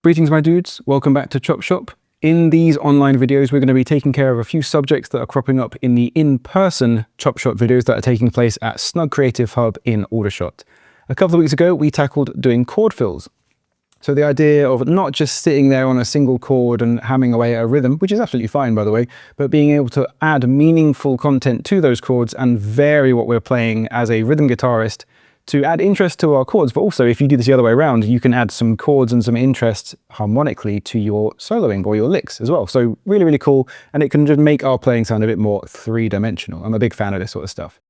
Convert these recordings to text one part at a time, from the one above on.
Greetings my dudes, welcome back to Chop Shop. In these online videos we're going to be taking care of a few subjects that are cropping up in the in-person Chop Shop videos that are taking place at Snug Creative Hub in Aldershot. A couple of weeks ago we tackled doing chord fills. So the idea of not just sitting there on a single chord and hammering away at a rhythm, which is absolutely fine by the way, but being able to add meaningful content to those chords and vary what we're playing as a rhythm guitarist to add interest to our chords. But also if you do this the other way around, you can add some chords and some interest harmonically to your soloing or your licks as well. So really, really cool. And it can just make our playing sound a bit more three-dimensional. I'm a big fan of this sort of stuff.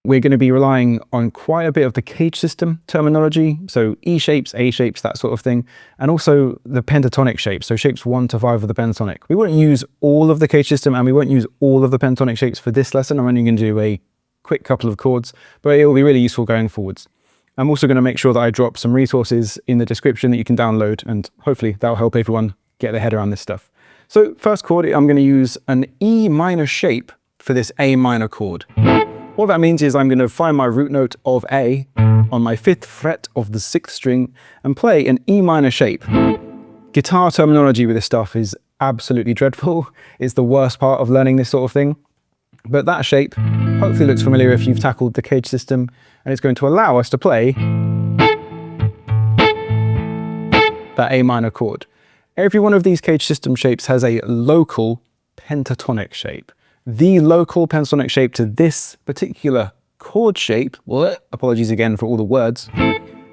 We're going to be relying on quite a bit of the cage system terminology. So E shapes, A shapes, that sort of thing. And also the pentatonic shapes. So shapes 1 to 5 of the pentatonic. We won't use all of the cage system and we won't use all of the pentatonic shapes for this lesson. I'm only going to do a quick couple of chords, but it will be really useful going forwards. I'm also going to make sure that I drop some resources in the description that you can download, and hopefully that'll help everyone get their head around this stuff. So first chord, I'm going to use an E minor shape for this A minor chord. What that means is I'm going to find my root note of A on my 5th fret of the 6th string and play an E minor shape. Guitar terminology with this stuff is absolutely dreadful. It's the worst part of learning this sort of thing. But that shape hopefully looks familiar if you've tackled the cage system, and it's going to allow us to play that A minor chord. Every one of these cage system shapes has a local pentatonic shape. The local pentatonic shape to this particular chord shape, apologies again for all the words,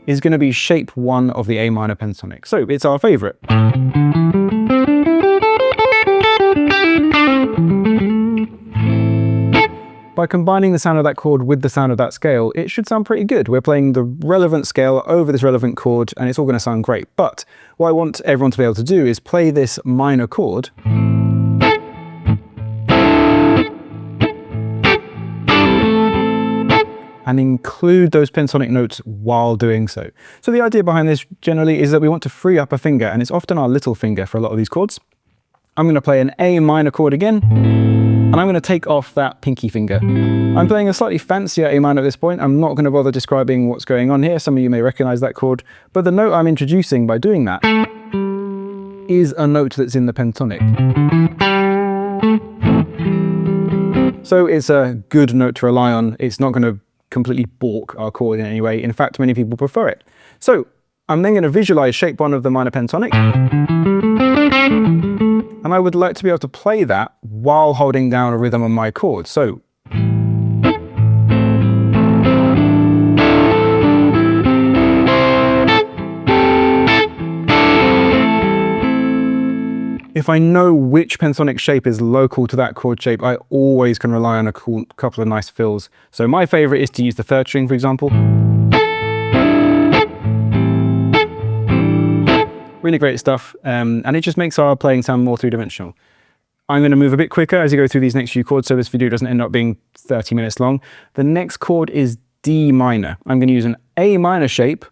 is going to be shape 1 of the A minor pentatonic. So it's our favorite. By combining the sound of that chord with the sound of that scale, it should sound pretty good. We're playing the relevant scale over this relevant chord and it's all going to sound great. But what I want everyone to be able to do is play this minor chord and include those pentatonic notes while doing so. So the idea behind this generally is that we want to free up a finger, and it's often our little finger for a lot of these chords. I'm going to play an A minor chord again, and I'm going to take off that pinky finger. I'm playing a slightly fancier A minor at this point. I'm not going to bother describing what's going on here. Some of you may recognize that chord, but the note I'm introducing by doing that is a note that's in the pentatonic. So it's a good note to rely on. It's not going to completely balk our chord in any way. In fact, many people prefer it. So I'm then going to visualize shape 1 of the minor pentatonic. And I would like to be able to play that while holding down a rhythm on my chord. So if I know which pentatonic shape is local to that chord shape, I always can rely on a couple of nice fills. So my favorite is to use the 3rd string, for example. Really great stuff, and it just makes our playing sound more three-dimensional. I'm going to move a bit quicker as you go through these next few chords so this video doesn't end up being 30 minutes long. The next chord is D minor. I'm going to use an A minor shape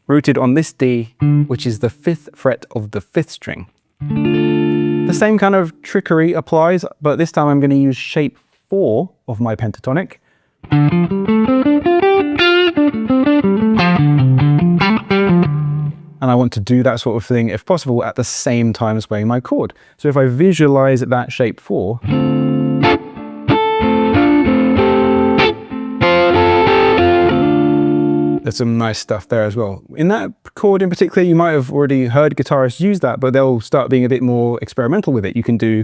rooted on this D, which is the 5th fret of the 5th string. The same kind of trickery applies, but this time I'm going to use shape 4 of my pentatonic. And I want to do that sort of thing, if possible, at the same time as playing my chord. So if I visualize that shape 4, there's some nice stuff there as well. In that chord in particular, you might have already heard guitarists use that, but they'll start being a bit more experimental with it. You can do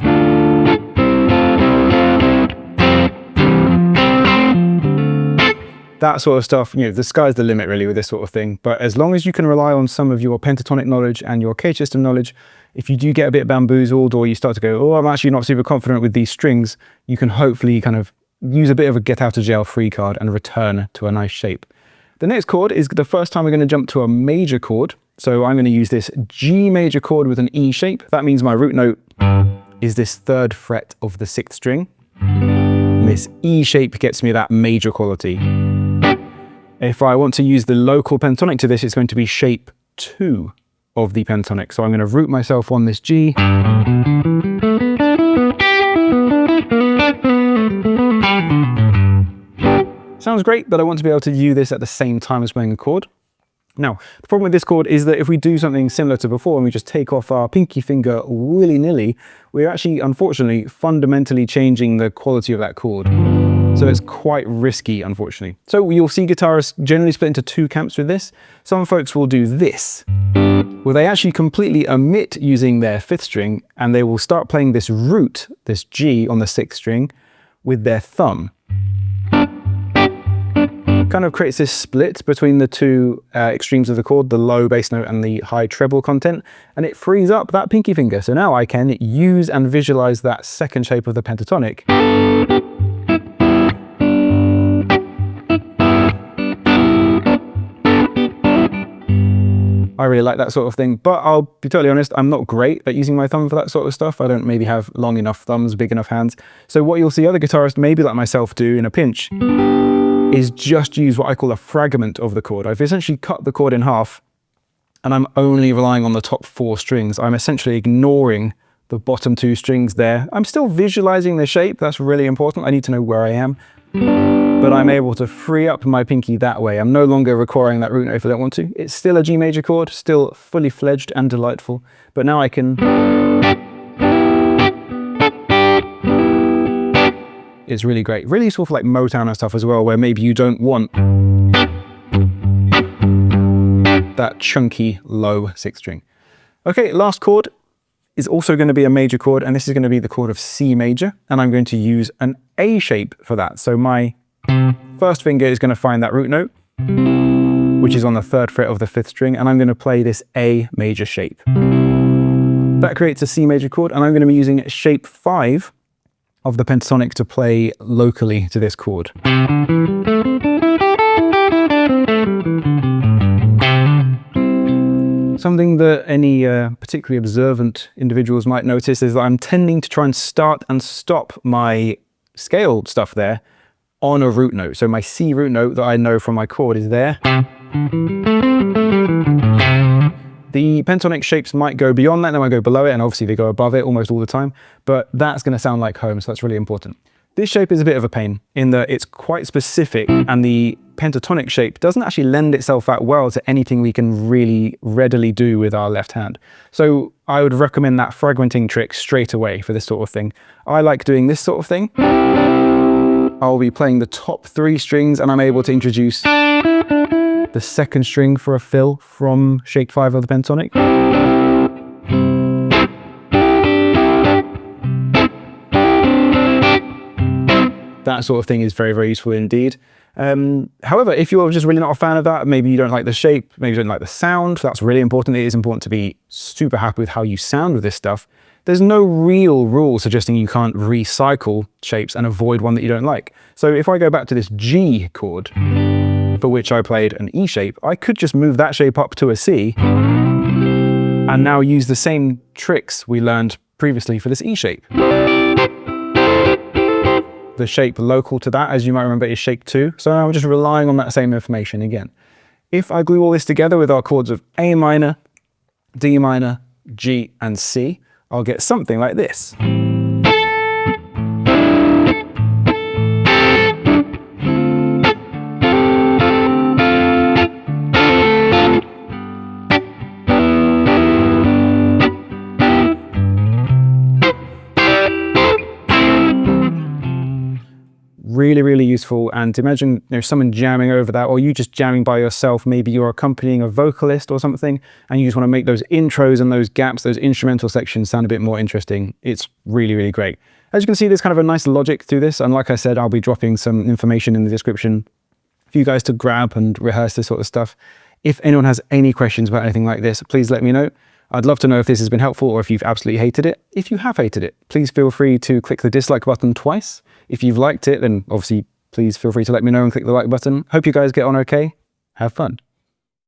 that sort of stuff. You know, the sky's the limit really with this sort of thing. But as long as you can rely on some of your pentatonic knowledge and your cage system knowledge, if you do get a bit bamboozled or you start to go, oh, I'm actually not super confident with these strings, you can hopefully kind of use a bit of a get out of jail free card and return to a nice shape. The next chord is the first time we're going to jump to a major chord. So I'm going to use this G major chord with an E shape. That means my root note is this 3rd fret of the 6th string. And this E shape gets me that major quality. If I want to use the local pentatonic to this, it's going to be shape 2 of the pentatonic. So I'm going to root myself on this G. Sounds great, but I want to be able to view this at the same time as playing a chord. Now, the problem with this chord is that if we do something similar to before and we just take off our pinky finger willy-nilly, we're actually, unfortunately, fundamentally changing the quality of that chord. So it's quite risky, unfortunately. So you'll see guitarists generally split into two camps with this. Some folks will do this, where they actually completely omit using their 5th string and they will start playing this root, this G on the 6th string, with their thumb. Kind of creates this split between the two extremes of the chord, the low bass note and the high treble content, and it frees up that pinky finger. So now I can use and visualize that second shape of the pentatonic. I really like that sort of thing, but I'll be totally honest, I'm not great at using my thumb for that sort of stuff. I don't maybe have long enough thumbs, big enough hands. So what you'll see other guitarists, maybe like myself, do in a pinch is just use what I call a fragment of the chord. I've essentially cut the chord in half and I'm only relying on the top 4 strings. I'm essentially ignoring the bottom 2 strings there. I'm still visualizing the shape, that's really important. I need to know where I am, but I'm able to free up my pinky that way. I'm no longer requiring that root note if I don't want to. It's still a G major chord, still fully fledged and delightful, but now I can... It's really great. Really useful for like Motown and stuff as well, where maybe you don't want that chunky low 6th string. Okay, last chord is also going to be a major chord, and this is going to be the chord of C major, and I'm going to use an A shape for that. So my 1st finger is going to find that root note, which is on the 3rd fret of the 5th string, and I'm going to play this A major shape. That creates a C major chord, and I'm going to be using shape 5 of the pentatonic to play locally to this chord. Something that any particularly observant individuals might notice is that I'm tending to try and start and stop my scale stuff there on a root note. So my C root note that I know from my chord is there. The pentatonic shapes might go beyond that, they might go below it, and obviously they go above it almost all the time, but that's going to sound like home, so that's really important. This shape is a bit of a pain in that it's quite specific, and the pentatonic shape doesn't actually lend itself that well to anything we can really readily do with our left hand. So I would recommend that fragmenting trick straight away for this sort of thing. I like doing this sort of thing. I'll be playing the top 3 strings, and I'm able to introduce the 2nd string for a fill from shape 5 of the pentatonic. That sort of thing is very, very useful indeed. However, if you're just really not a fan of that, maybe you don't like the shape, maybe you don't like the sound, that's really important. It is important to be super happy with how you sound with this stuff. There's no real rule suggesting you can't recycle shapes and avoid one that you don't like. So if I go back to this G chord, for which I played an E shape, I could just move that shape up to a C and now use the same tricks we learned previously for this E shape. The shape local to that, as you might remember, is shape 2. So now I'm just relying on that same information again. If I glue all this together with our chords of A minor, D minor, G, and C, I'll get something like this. Really, really useful. And imagine there's someone jamming over that, or you just jamming by yourself. Maybe you're accompanying a vocalist or something, and you just want to make those intros and those gaps, those instrumental sections sound a bit more interesting. It's really, really great. As you can see, there's kind of a nice logic through this. And like I said, I'll be dropping some information in the description for you guys to grab and rehearse this sort of stuff. If anyone has any questions about anything like this, please let me know. I'd love to know if this has been helpful or if you've absolutely hated it. If you have hated it, please feel free to click the dislike button twice. If you've liked it, then obviously please feel free to let me know and click the like button. Hope you guys get on okay. Have fun.